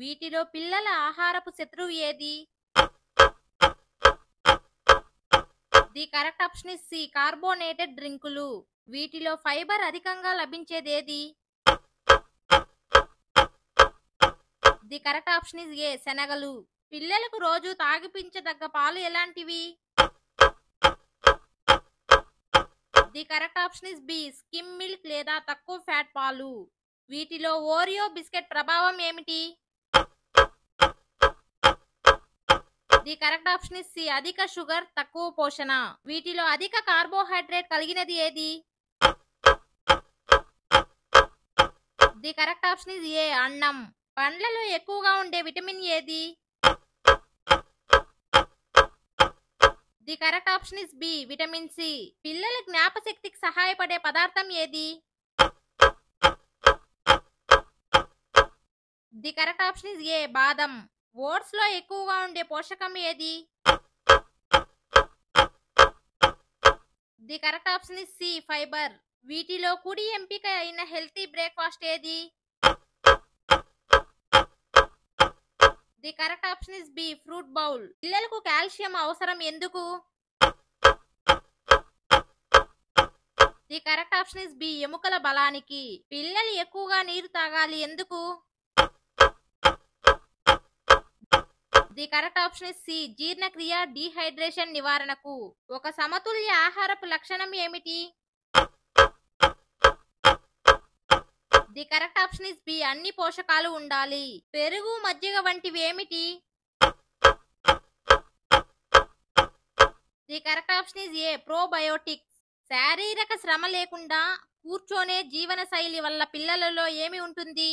వీటిలో పిల్లల ఆహారపు శత్రువు ఏది? The correct option is C carbonated డ్రింకులు. వీటిలో ఫైబర్ అధికంగా లభించేదేది? The correct option is A శనగలు. పిల్లలకు రోజు తాగిపించదగ్గ పాలు ఎలాంటివి? The correct option is B skim milk లేదా తక్కువ ఫ్యాట్ పాలు. వీటిలో ఓరియో బిస్కెట్ ప్రభావం ఏమిటి? The correct option is C అధిక షుగర్ తక్కువ పోషణ. వీటిలో అధిక కార్బోహైడ్రేట్ కలిగినది ఏది? The correct option is A అన్నం. పండ్లలో ఎక్కువగా ఉండే విటమిన్ ఏది? The correct option is B vitamin C. పిల్లల జ్ఞాపశక్తికి సహాయపడే పదార్థం ఏది? The correct option is A బాదం. ఓట్స్ లో ఎక్కువగా ఉండే పోషకం ఏది? The correct option is C fibre. వీటిలో కుడి ఎంపిక అయిన హెల్తీ బ్రేక్ఫాస్ట్ ఏది? The correct option is B fruit bowl. పిల్లలకు కాల్షియం అవసరం ఎందుకు? The correct option is B ఎముకల బలానికి. పిల్లలు ఎక్కువగా నీరు తాగాలి ఎందుకు? The correct option is C జీర్ణక్రియ డీహైడ్రేషన్ నివారణకు. ఒక సమతుల్య ఆహారపు లక్షణం ఏమిటి? The correct option is B అన్ని పోషకాలు ఉండాలి. పెరుగు మజ్జిగ వంటివి ఏమిటి? The correct option is A probiotics. శారీరక శ్రమ లేకుండా కూర్చొనే జీవన శైలి వల్ల పిల్లలలో ఏమి ఉంటుంది?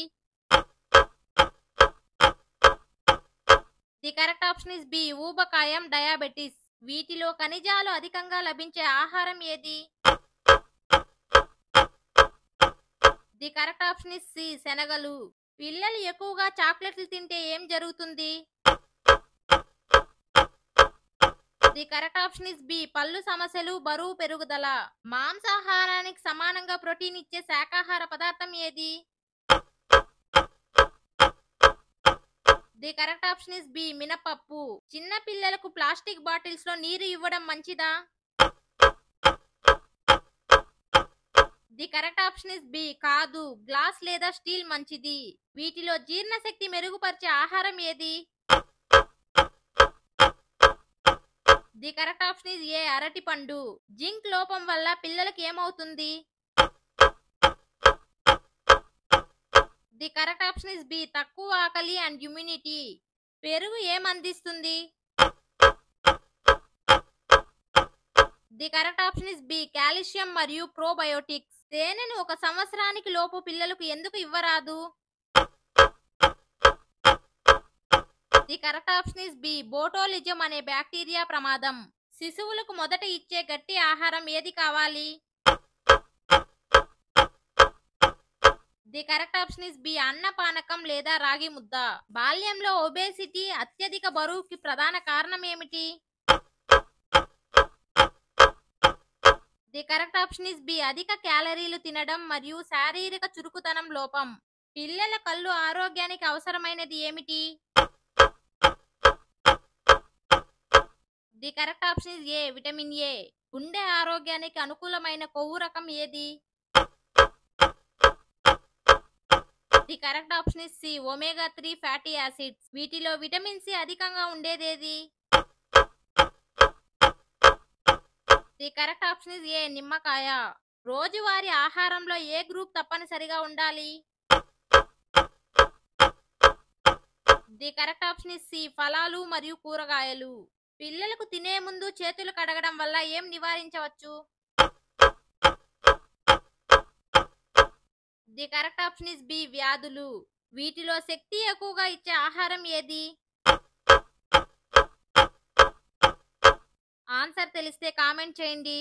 The correct option is B ఊబకాయం డయాబెటిస్. వీటిలో ఖనిజాలు అధికంగా లభించే ఆహారం ఏది? The correct option is C శనగలు. పిల్లలు ఎక్కువగా చాక్లెట్లు తింటే ఏం జరుగుతుంది? The correct option is B పళ్ళు సమస్యలు బరువు పెరుగుదల. మాంసాహారానికి సమానంగా ప్రోటీన్ ఇచ్చే శాకాహార పదార్థం ఏది? The correct option is B మినపప్పు. చిన్న పిల్లలకు ప్లాస్టిక్ బాటిల్స్ లో నీరు ఇవ్వడం మంచిదా? The correct option is B కాదు, గ్లాస్ లేదా స్టీల్ మంచిది. వీటిలో జీర్ణశక్తి మెరుగుపరిచే ఆహారం ఏది? The correct option is A అరటి పండు. జింక్ లోపం వల్ల పిల్లలకు ఏమవుతుంది? The correct option is B తక్కువ ఆకలి అండ్ ఇమ్యూనిటీ. పెరుగు ఏమందిస్తుంది? The correct option is B calcium మరియు ప్రోబయోటిక్స్. తేనెను ఒక సంవత్సరానికి లోపు పిల్లలకు ఎందుకు ఇవ్వరాదు? The correct option is B botulism అనే బ్యాక్టీరియా ప్రమాదం. శిశువులకు మొదట ఇచ్చే గట్టి ఆహారం ఏది కావాలి? The correct option is B అన్నపానకం లేదా రాగి ముద్ద. బాల్యంలో ఒబేసిటీ అత్యధిక బరువుకి ప్రధాన కారణం ఏమిటి? The correct option is B అధిక క్యాలరీలు తినడం మరియు శారీరక చురుకుతనం లోపం. పిల్లల కళ్ళు ఆరోగ్యానికి అవసరమైనది ఏమిటి? The correct option is A vitamin A. గుండె ఆరోగ్యానికి అనుకూలమైన కొవ్వు రకం ఏది? The correct option is C omega 3 fatty acids. వీటిలో విటమిన్ సి అధికంగా ఉండేదేది? The correct option is A నిమ్మకాయ. రోజువారీ ఆహారంలో ఏ గ్రూప్ తప్పనిసరిగా ఉండాలి? The correct option is C ఫలాలు మరియు కూరగాయలు. పిల్లలకు తినే ముందు చేతులు కడగడం వల్ల ఏం నివారించవచ్చు? The correct option is B వ్యాధులు. వీటిలో శక్తి ఎక్కువగా ఇచ్చే ఆహారం ఏది? ఆన్సర్ తెలిస్తే కామెంట్ చేయండి.